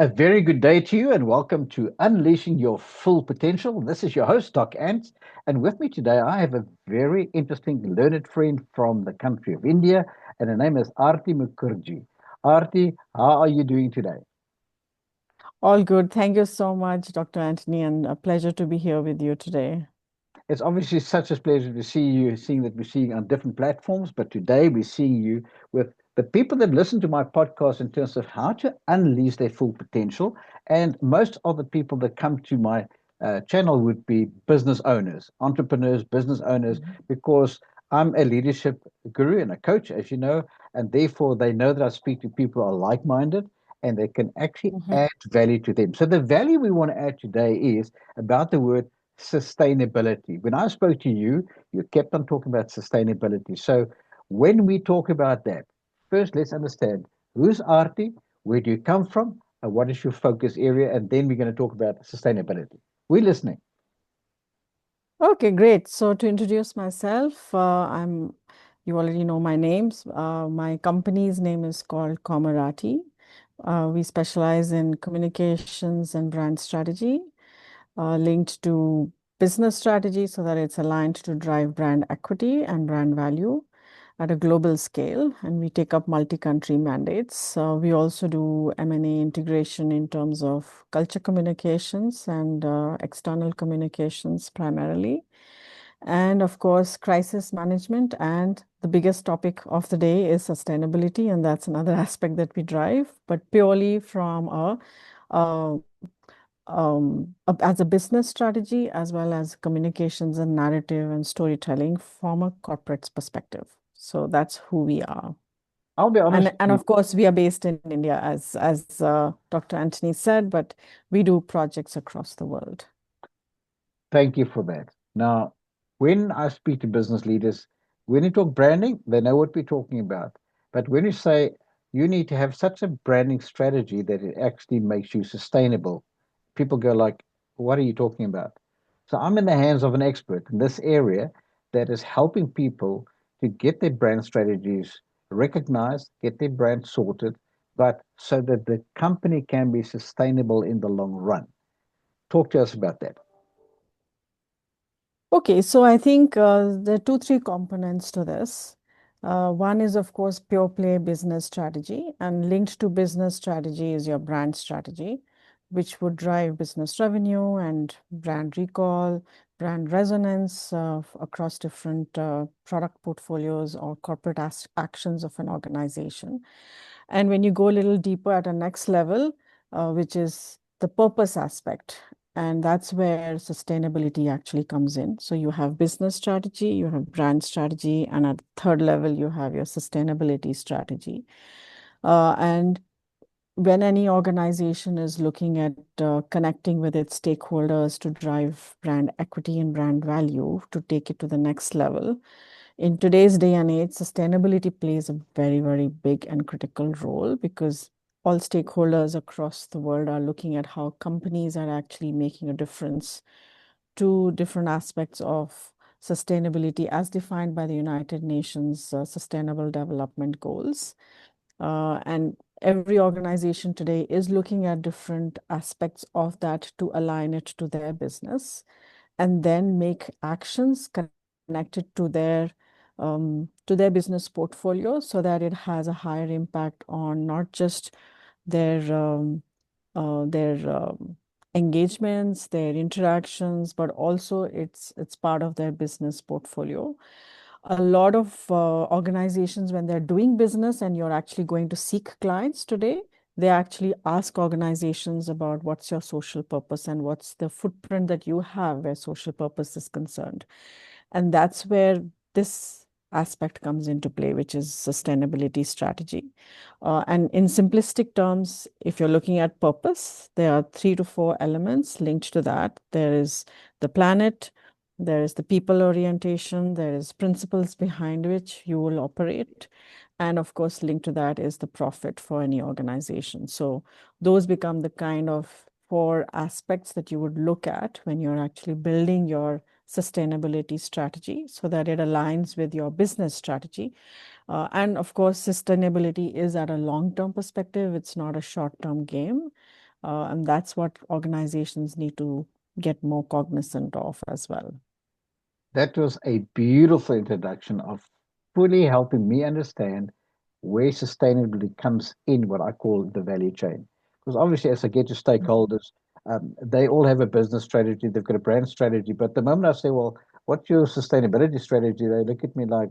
A very good day to you, and welcome to Unleashing Your Full Potential. This is your host, Doc Ants, and with me today, I have a very interesting learned friend from the country of India, and her name is Arati Mukerji. Arti, how are you doing today? All good. Thank you so much, Dr. Anthony, and a pleasure to be here with you today. It's obviously such a pleasure to see you, seeing that we're seeing on different platforms, but today we're seeing you with the people that listen to my podcast in terms of how to unleash their full potential. And most of the people that come to my channel would be business owners, entrepreneurs, business owners, Mhm. because I'm a leadership guru and a coach, as you know, and therefore they know that I speak to people who are like minded and they can actually Mhm. add value to them. So the value we want to add today is about the word sustainability. When I spoke to you, you kept on talking about sustainability. So when we talk about that, first let's understand who's Arti, where do you come from, and what is your focus area, and then we're going to talk about sustainability. We're listening. Okay, great. So to introduce myself, you already know my names. My company's name is called Arati. We specialize in communications and brand strategy, linked to business strategy so that it's aligned to drive brand equity and brand value at a global scale, and we take up multi-country mandates. We also do M&A integration in terms of culture communications and external communications primarily. And of course, crisis management. And the biggest topic of the day is sustainability, and that's another aspect that we drive, but purely from a as a business strategy as well as communications and narrative and storytelling from a corporate's perspective. So that's who we are. I'll be honest And with you. of course, we are based in India, as Dr. Anthony said, but we do projects across the world. Thank you for that. Now, when I speak to business leaders, when you talk branding, they know what we're talking about. But when you say you need to have such a branding strategy that it actually makes you sustainable, people go like, "What are you talking about?" So I'm in the hands of an expert in this area that is helping people to get their brand strategies recognized, get their brand sorted, but so that the company can be sustainable in the long run. Talk to us about that. Okay, so I think there are two, three components to this. One is, of course, pure play business strategy, and linked to business strategy is your brand strategy, which would drive business revenue and brand recall, brand resonance across different product portfolios or corporate actions of an organization. And when you go a little deeper at a next level, which is the purpose aspect, and that's where sustainability actually comes in. So you have business strategy, you have brand strategy, and at third level, you have your sustainability strategy. And when any organization is looking at connecting with its stakeholders to drive brand equity and brand value to take it to the next level, in today's day and age, sustainability plays a very, very big and critical role because all stakeholders across the world are looking at how companies are actually making a difference to different aspects of sustainability as defined by the United Nations Sustainable Development Goals. And every organization today is looking at different aspects of that to align it to their business and then make actions connected to their business portfolio so that it has a higher impact on not just their their engagements, their interactions, but also it's part of their business portfolio. A lot of organizations, when they're doing business and you're actually going to seek clients today, they actually ask organizations about what's your social purpose and what's the footprint that you have where social purpose is concerned. And that's where this aspect comes into play, which is sustainability strategy. And in simplistic terms, if you're looking at purpose, there are 3 to 4 elements linked to that. There is the planet, there is the people orientation, there is principles behind which you will operate. And of course, linked to that is the profit for any organization. So those become the kind of 4 aspects that you would look at when you're actually building your sustainability strategy so that it aligns with your business strategy. And of course, sustainability is at a long-term perspective. It's not a short-term game. And that's what organizations need to get more cognizant of as well. That was a beautiful introduction of fully helping me understand where sustainability comes in what I call the value chain. Because obviously, as I get to stakeholders, they all have a business strategy, they've got a brand strategy. But the moment I say, well, what's your sustainability strategy? They look at me like,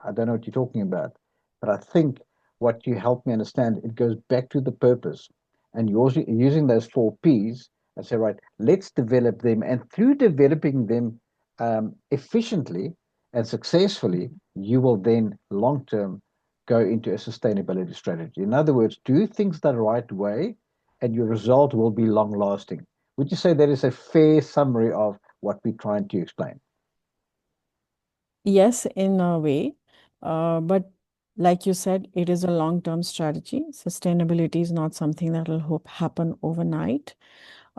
I don't know what you're talking about. But I think what you help me understand, it goes back to the purpose. And you're also using those four P's and say, right, let's develop them. And through developing them efficiently and successfully, you will then long term go into a sustainability strategy. In other words, do things the right way and your result will be long lasting. Would you say that is a fair summary of what we're trying to explain? Yes, in a way. But like you said, it is a long-term strategy. Sustainability is not something that will hope happen overnight.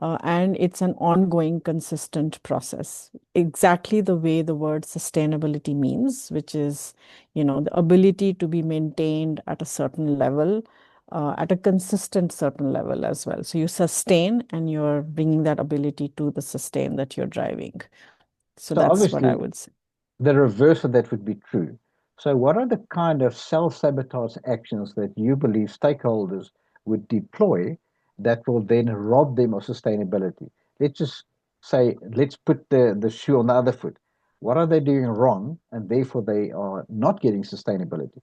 And it's an ongoing, consistent process. Exactly the way the word sustainability means, which is, the ability to be maintained at a certain level, at a consistent certain level as well. So you sustain and you're bringing that ability to the sustain that you're driving. So So that's what I obviously, would say. the reverse of that would be true. So, what are the kind of self sabotage actions that you believe stakeholders would deploy that will then rob them of sustainability? Let's just say, let's put the shoe on the other foot. What are they doing wrong, and therefore they are not getting sustainability?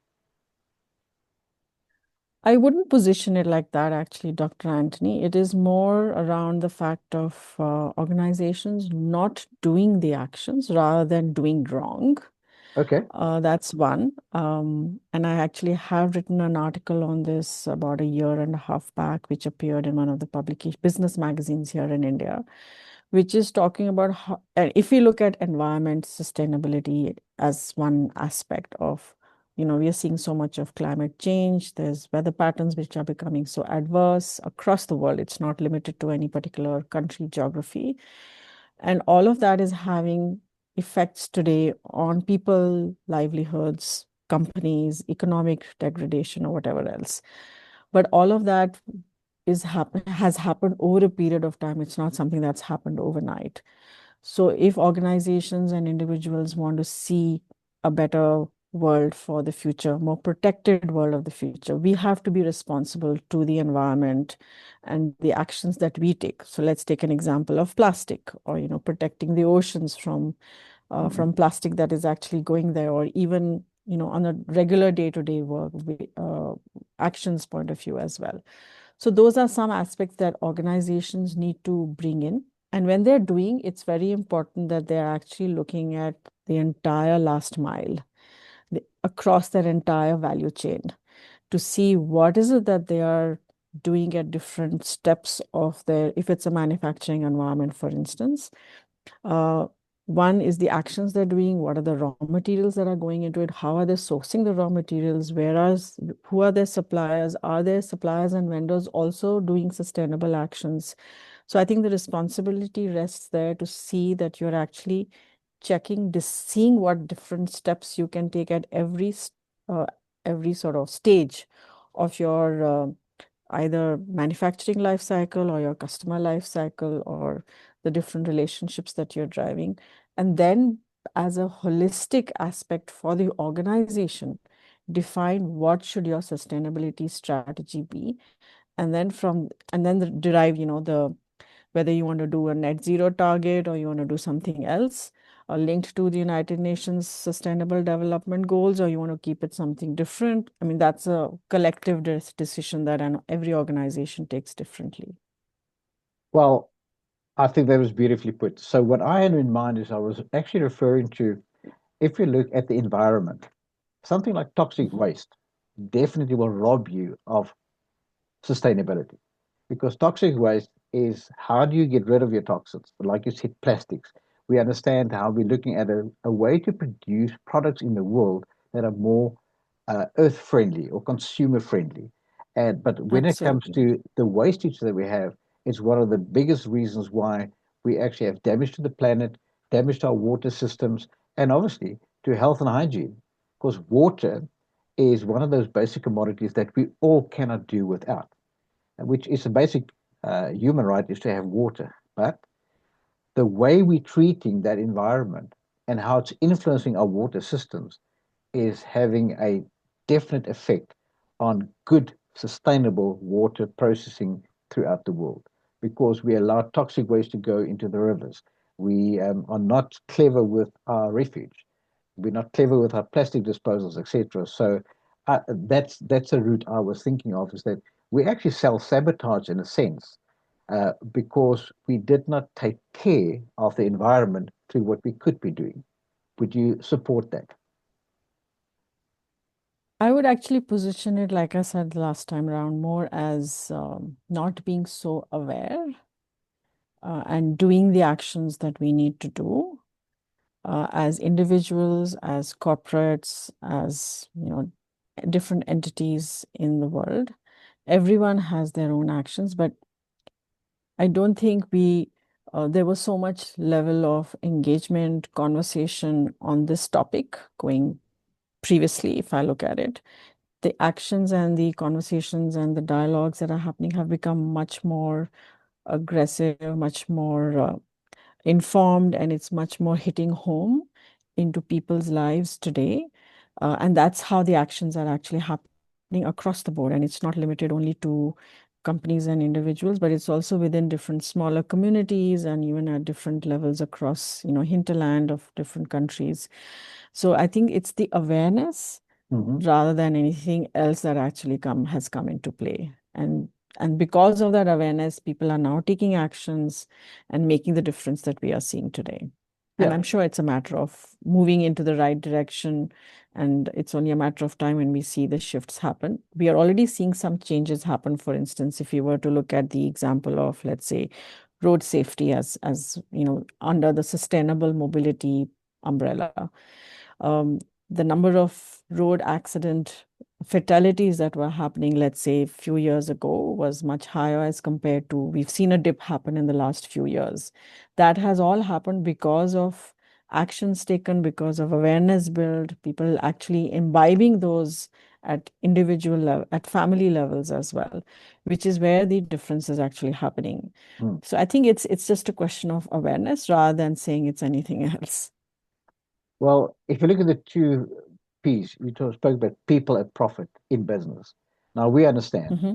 I wouldn't position it like that, actually, Dr. Anthony. It is more around the fact of organizations not doing the actions rather than doing wrong. Okay. That's one. And I actually have written an article on this about a year and a half back, which appeared in one of the publication business magazines here in India, which is talking about how, and if we look at environment sustainability as one aspect of, we are seeing so much of climate change. There's weather patterns which are becoming so adverse across the world. It's not limited to any particular country geography. And all of that is having effects today on people, livelihoods, companies, economic degradation, or whatever else. But all of that has happened over a period of time. It's not something that's happened overnight. So if organizations and individuals want to see a better world for the future, more protected world of the future, we have to be responsible to the environment and the actions that we take. So let's take an example of plastic, or protecting the oceans Mhm. from plastic that is actually going there, or even on a regular day-to-day work actions point of view as well. So those are some aspects that organizations need to bring in. And when they're doing, it's very important that they're actually looking at the entire last mile, across their entire value chain, to see what is it that they are doing at different steps of their, if it's a manufacturing environment, for instance. uh, One is the actions they're doing. What are the raw materials that are going into it? How are they sourcing the raw materials? Whereas, who are their suppliers? Are their suppliers and vendors also doing sustainable actions? So I think the responsibility rests there to see that you're actually checking, seeing what different steps you can take at uh, every sort of stage of your either manufacturing life cycle or your customer life cycle, or the different relationships that you're driving. And then, as a holistic aspect for the organization, define what should your sustainability strategy be, and then derive, the whether you want to do a net zero target or you want to do something else linked to the United Nations Sustainable Development Goals, or you want to keep it something different. I mean, that's a collective decision that every organization takes differently. Well, I think that was beautifully put. So, what I had in mind is I was actually referring to if you look at the environment, something like toxic waste definitely will rob you of sustainability because toxic waste is how do you get rid of your toxins? Like you said, plastics. We understand how we're looking at a way to produce products in the world that are more earth friendly or consumer friendly. And but when it comes Absolutely. to the wastage that we have, it's one of the biggest reasons why we actually have damage to the planet, damage to our water systems, and obviously to health and hygiene. Because water is one of those basic commodities that we all cannot do without, which is a basic human right is to have water. But the way we're treating that environment and how it's influencing our water systems is having a definite effect on good, sustainable water processing throughout the world because we allow toxic waste to go into the rivers. We are not clever with our refuge. We're not clever with our plastic disposals, etc. So that's a route I was thinking of is that we actually self sabotage in a sense because we did not take care of the environment through what we could be doing. Would you support that? I would actually position it, like I said last time around, more as not being so aware and doing the actions that we need to do as individuals, as corporates, as different entities in the world. Everyone has their own actions, but I don't think there was so much level of engagement, conversation on this topic going previously, if I look at it. The actions and the conversations and the dialogues that are happening have become much more aggressive, much more informed, and it's much more hitting home into people's lives today. And that's how the actions are actually happening across the board. And it's not limited only to companies and individuals, but it's also within different smaller communities and even at different levels across, hinterland of different countries. So I think it's the awareness Hmm. rather than anything else that actually has come into play. And because of that awareness, people are now taking actions and making the difference that we are seeing today. And Yeah. I'm sure it's a matter of moving into the right direction. And it's only a matter of time when we see the shifts happen. We are already seeing some changes happen. For instance, if you were to look at the example of, let's say, road safety as under the sustainable mobility umbrella, um, the number of road accident fatalities that were happening, let's say, a few years ago was much higher as compared to, we've seen a dip happen in the last few years. That has all happened because of actions taken, because of awareness built, people actually imbibing those at individual level, at family levels as well, which is where the difference is actually happening. Mm. So I think it's just a question of awareness rather than saying it's anything else. Well, if you look at the two P's, spoke about people and profit in business. Now we understand. Hmm.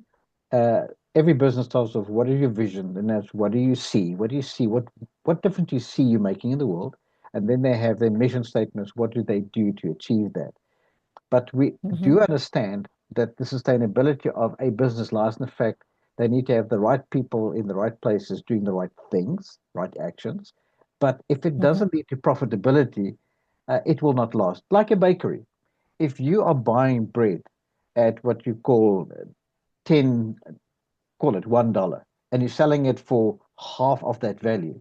Uh, every business tells us what is your vision, and that's what do you see? What do you see? What difference do you see you making in the world? And then they have their mission statements. What do they do to achieve that? But we Hmm. do understand that the sustainability of a business lies in the fact they need to have the right people in the right places doing the right things, right actions. But if it Hmm. doesn't lead to profitability, it will not last. Like a bakery, if you are buying bread at what you call 10, call it $1, and you're selling it for half of that value,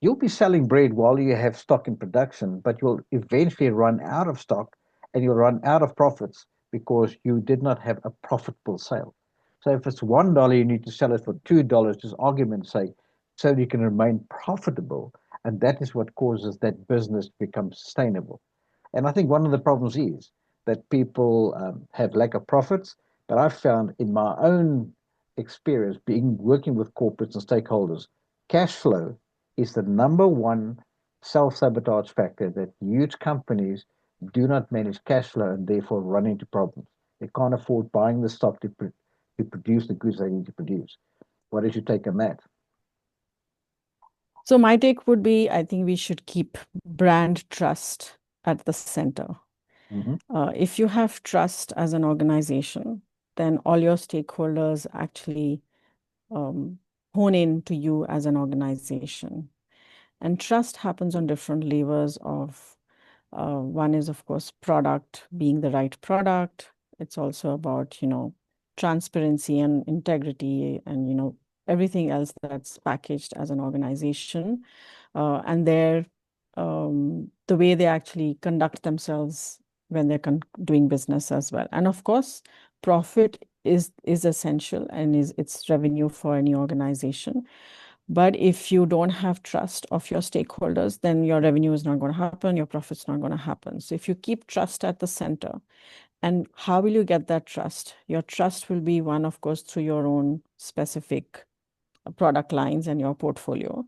you'll be selling bread while you have stock in production, but you'll eventually run out of stock and you'll run out of profits because you did not have a profitable sale. So if it's $1, you need to sell it for $2, just argument's sake, so you can remain profitable. And that is what causes that business to become sustainable. And I think one of the problems is that people have lack of profits. But I've found in my own experience being working with corporates and stakeholders, cash flow is the number one self-sabotage factor that huge companies do not manage cash flow and therefore run into problems. They can't afford buying the stock to produce the goods they need to produce. What is your take on that? So my take would be, I think we should keep brand trust at the center. Hmm. If you have trust as an organization, then all your stakeholders actually um, hone in to you as an organization. And trust happens on different levers of one is, of course, product being the right product. It's also about, transparency and integrity and, everything else that's packaged as an organization. And the way they actually conduct themselves when they're doing business as well. And of course, profit is essential and it's revenue for any organization. But if you don't have trust of your stakeholders, then your revenue is not going to happen, your profit's not going to happen. So if you keep trust at the center, and how will you get that trust? Your trust will be one, of course, through your own specific product lines and your portfolio.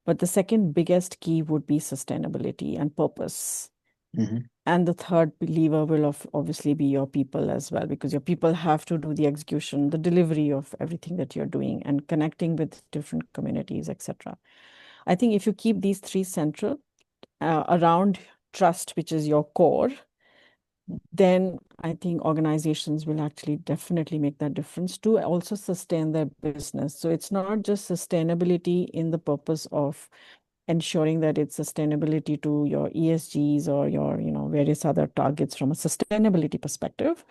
But the second biggest key would be sustainability and purpose. Hmm. And the third lever will obviously be your people as well, because your people have to do the execution, the delivery of everything that you're doing and connecting with different communities, etc. I think if you keep these three central around trust, which is your core, then I think organizations will actually definitely make that difference to also sustain their business. So it's not just sustainability in the purpose of ensuring that it's sustainability to your ESGs or your, various other targets from a sustainability perspective,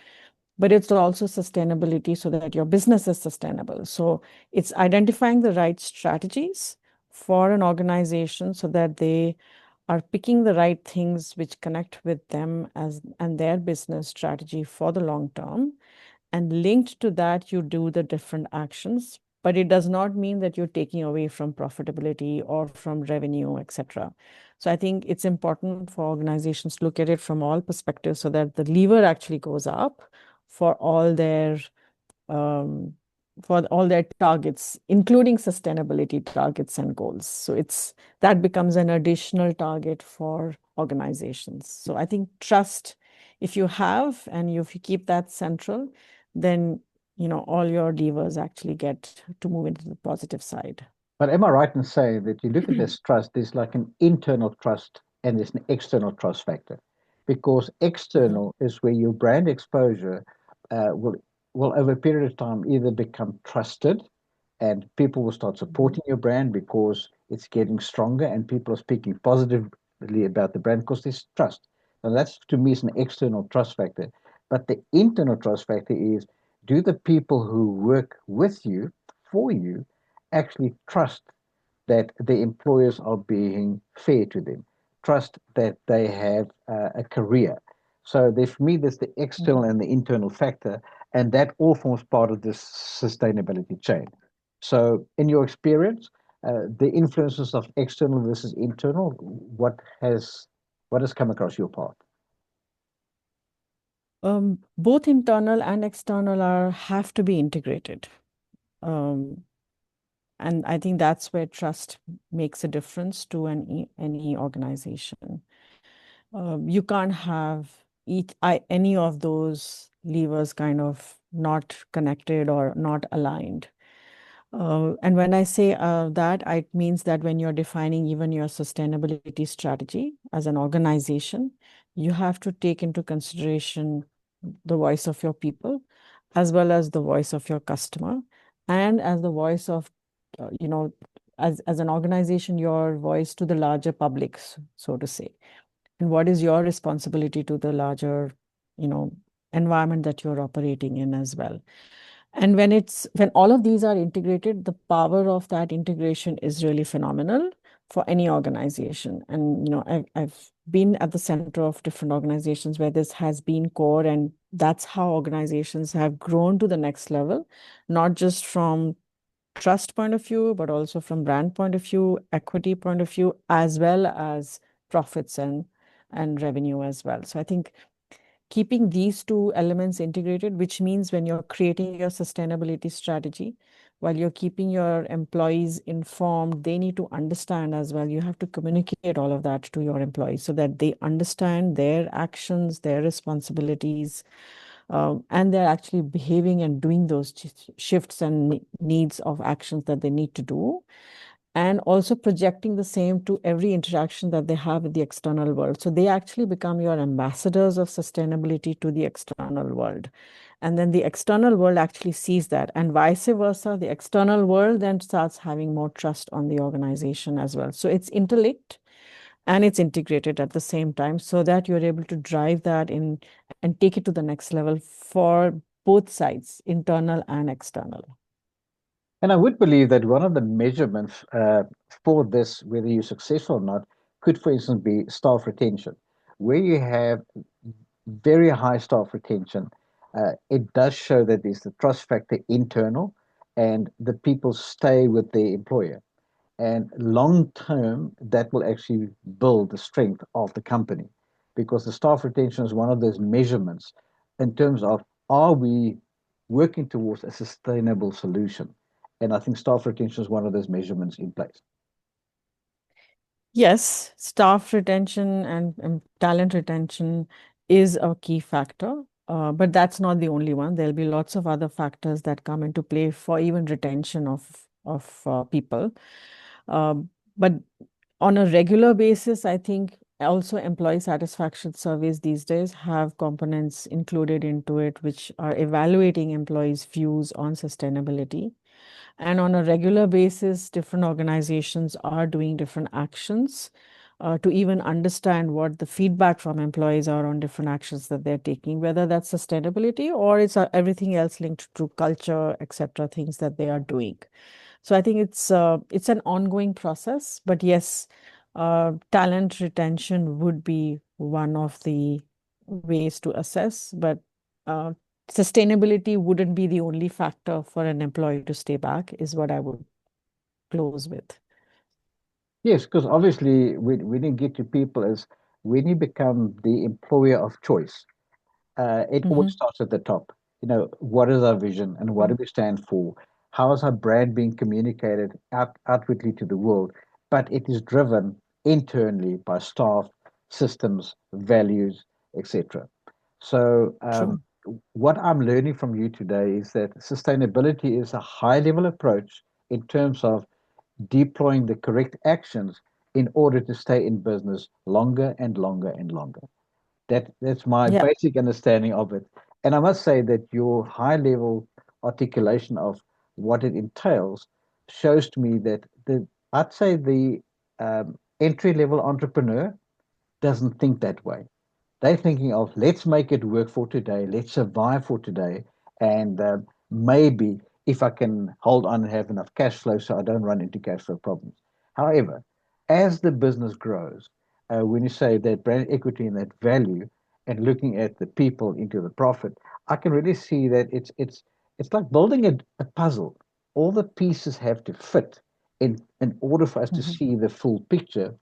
but it's also sustainability so that your business is sustainable. So it's identifying the right strategies for an organization so that they are picking the right things which connect with them as and their business strategy for the long term. And linked to that, you do the different actions, but it does not mean that you're taking away from profitability or from revenue, etc. So I think it's important for organizations to look at it from all perspectives so that the lever actually goes up for all their um, targets, including sustainability targets and goals. So it's that becomes an additional target for organizations. So I think trust, if you have and if you keep that central, then all your levers actually get to move into the positive side. But am I right in saying that you look at this trust, there's like an internal trust and there's an external trust factor? Because Mhm, external is where your brand exposure uh, will will over a period of time either become trusted and people will start mhm, supporting your brand because it's getting stronger and people are speaking positively about the brand because there's trust. And that's to me is an external trust factor. But the internal trust factor is, do the people who work with you, for you, actually trust that the employers are being fair to them, trust that they have a career. So there, for me, there's the external mhm. and the internal factor, and that all forms part of this sustainability chain. So, in your experience, the influences of external versus internal, what has come across your path? Both internal and external are have to be integrated. Um, and I think that's where trust makes a difference to any organization. You can't have any of those levers kind of not connected or not aligned. And when I say that, it means that when you're defining even your sustainability strategy as an organization, you have to take into consideration the voice of your people, as well as the voice of your customer, and as the voice of, as an organization, your voice to the larger public, so to say. And what is your responsibility to the larger, you know, environment that you're operating in as well. And when all of these are integrated, the power of that integration is really phenomenal for any organization. And I've been at the center of different organizations where this has been core, and that's how organizations have grown to the next level, not just from trust point of view, but also from brand point of view, equity point of view, as well as profits and revenue as well. So I think keeping these two elements integrated, which means when you're creating your sustainability strategy, while you're keeping your employees informed, they need to understand as well. You have to communicate all of that to your employees so that they understand their actions, their responsibilities, and they're actually behaving and doing those shifts and needs of actions that they need to do, and also projecting the same to every interaction that they have with the external world. So they actually become your ambassadors of sustainability to the external world. And then the external world actually sees that, and vice versa. The external world then starts having more trust on the organization as well. So it's interlinked and it's integrated at the same time so that you're able to drive that in and take it to the next level for both sides, internal and external. And I would believe that one of the measurements for this, whether you're successful or not, could, for instance, be staff retention. Where you have very high staff retention, it does show that there's the trust factor internal and the people stay with their employer. And long term, that will actually build the strength of the company because the staff retention is one of those measurements in terms of, are we working towards a sustainable solution? And I think staff retention is one of those measurements in place. Yes, staff retention and talent retention is a key factor, but that's not the only one. There'll be lots of other factors that come into play for even retention of people. But on a regular basis, I think also employee satisfaction surveys these days have components included into it, which are evaluating employees' views on sustainability. And on a regular basis, different organizations are doing different actions to even understand what the feedback from employees are on different actions that they're taking, whether that's sustainability or it's everything else linked to culture, etc., things that they are doing. So I think it's an ongoing process, but yes, talent retention would be one of the ways to assess, but uh, sustainability wouldn't be the only factor for an employee to stay back, is what I would close with. Yes, because obviously when you get to people as when you become the employer of choice, it always Hmm. starts at the top. What is our vision and what do we stand for? How is our brand being communicated outwardly to the world? But it is driven internally by staff, systems, values, etc. So, True. what I'm learning from you today is that sustainability is a high level approach in terms of deploying the correct actions in order to stay in business longer and longer and longer. That's my Yeah. basic understanding of it. And I must say that your high level articulation of what it entails shows to me that I'd say the entry level entrepreneur doesn't think that way. They're thinking of let's make it work for today, let's survive for today, and maybe if I can hold on and have enough cash flow so I don't run into cash flow problems. However, as the business grows, when you say that brand equity and that value, and looking at the people into the profit, I can really see that it's like building a puzzle. All the pieces have to fit in order for us to Hmm. see the full picture,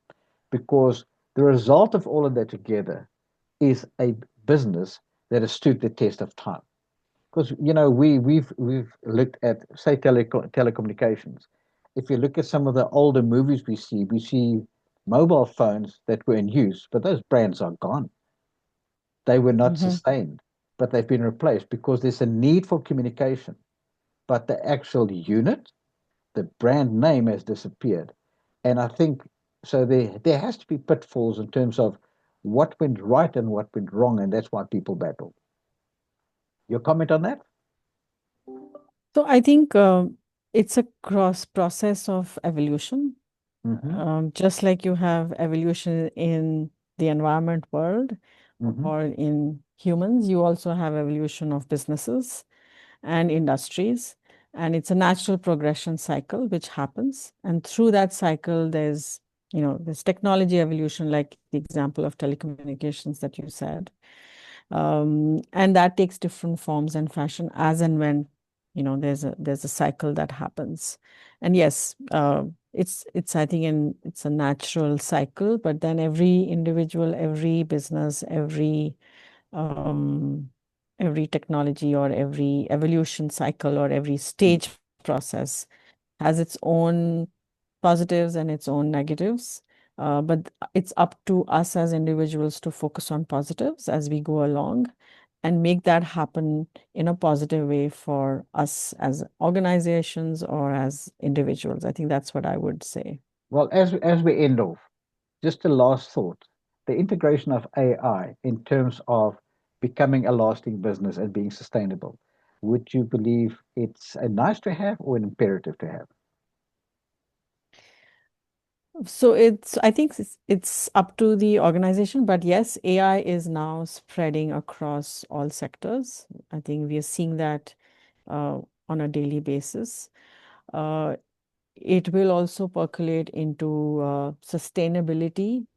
because the result of all of that together is a business that has stood the test of time. Because we've looked at say telecommunications. If you look at some of the older movies we see mobile phones that were in use, but those brands are gone. They were not Hmm. sustained, but they've been replaced because there's a need for communication. But the actual unit, the brand name has disappeared. And I think so there has to be pitfalls in terms of what went right and what went wrong, and that's why people battle. Your comment on that? So I think it's a cross process of evolution. Mm-hmm. Just like you have evolution in the environment world Mm-hmm. or in humans, you also have evolution of businesses and industries. And it's a natural progression cycle which happens. And through that cycle, there's technology evolution, like the example of telecommunications that you said. And that takes different forms and fashion as and when, there's a cycle that happens. And yes, it's I think it's a natural cycle, but then every individual, every business, um, every technology or every evolution cycle or every stage process has its own positives and its own negatives. But it's up to us as individuals to focus on positives as we go along and make that happen in a positive way for us as organizations or as individuals. I think that's what I would say. Well, as we end off, just a last thought: the integration of AI in terms of becoming a lasting business and being sustainable. Would you believe it's a nice to have or an imperative to have? So I think it's up to the organization, but yes, AI is now spreading across all sectors. I think we are seeing that uh, on a daily basis. Uh, it will also percolate into sustainability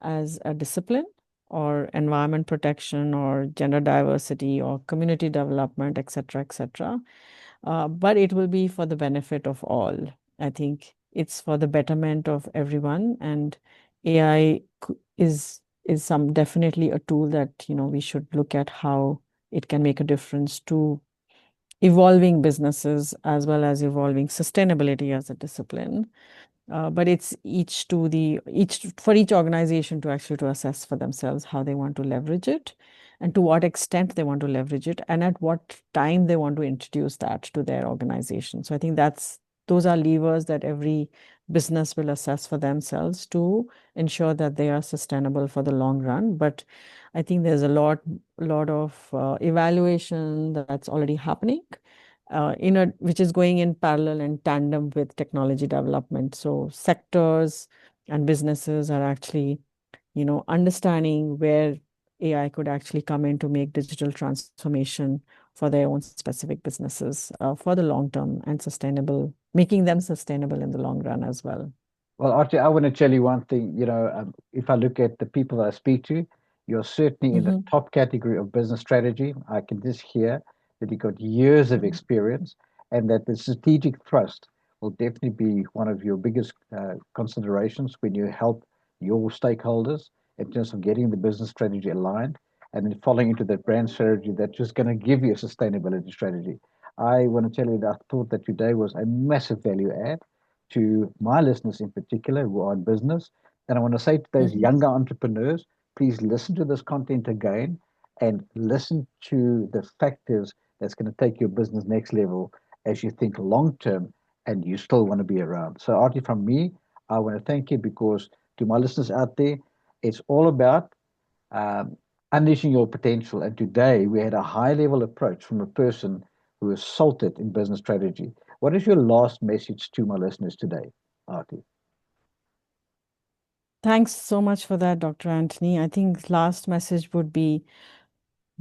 as a discipline or environment protection or gender diversity or community development, etc., etc. But it will be for the benefit of all. I think it's for the betterment of everyone, and AI is some definitely a tool that we should look at how it can make a difference to evolving businesses as well as evolving sustainability as a discipline. But it's each for each organization to actually to assess for themselves how they want to leverage it and to what extent they want to leverage it and at what time they want to introduce that to their organization. So I think those are levers that every business will assess for themselves to ensure that they are sustainable for the long run. But I think there's a lot of evaluation that's already happening which is going in parallel and tandem with technology development. So sectors and businesses are actually, understanding where AI could actually come in to make digital transformation for their own specific businesses for the long term and sustainable, making them sustainable in the long run as well. Well, Archie, I want to tell you one thing. If I look at the people I speak to, you're certainly in the Hmm. top category of business strategy. I can just hear that you've got years of experience and that the strategic thrust will definitely be one of your biggest considerations when you help your stakeholders in terms of getting the business strategy aligned and then following into that brand strategy that's just going to give you a sustainability strategy. I want to tell you that I thought that today was a massive value add to my listeners in particular who are in business. And I want to say to those Hmm. younger entrepreneurs, please listen to this content again and listen to the factors that's going to take your business next level as you think long term and you still want to be around. So, Artie, from me, I want to thank you because to my listeners out there, it's all about um, unleashing your potential. And today we had a high level approach from a person who is salted in business strategy. What is your last message to my listeners today, Artie? Thanks so much for that, Dr. Anthony. I think last message would be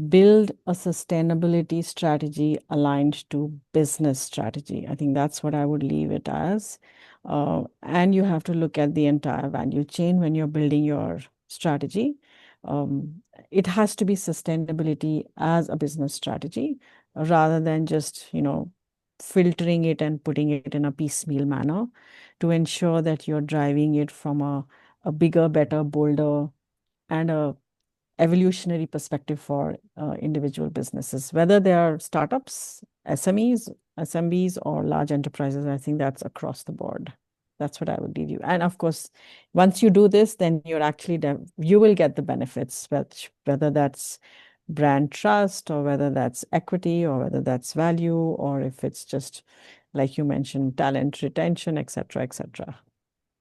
build a sustainability strategy aligned to business strategy. I think that's what I would leave it as. And you have to look at the entire value chain when you're building your strategy. It has to be sustainability as a business strategy rather than just, filtering it and putting it in a piecemeal manner to ensure that you're driving it from a bigger, better, bolder, and a evolutionary perspective for individual businesses, whether they are startups, SMEs, SMBs, or large enterprises. I think that's across the board. That's what I would leave you. And of course, once you do this, then you're actually you will get the benefits, whether that's brand trust or whether that's equity or whether that's value or if it's just like you mentioned, talent retention, etc., etc.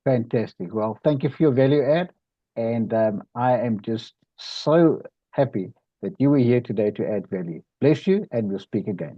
Fantastic. Well, thank you for your value add. And I am just so happy that you were here today to add value. Bless you, and we'll speak again.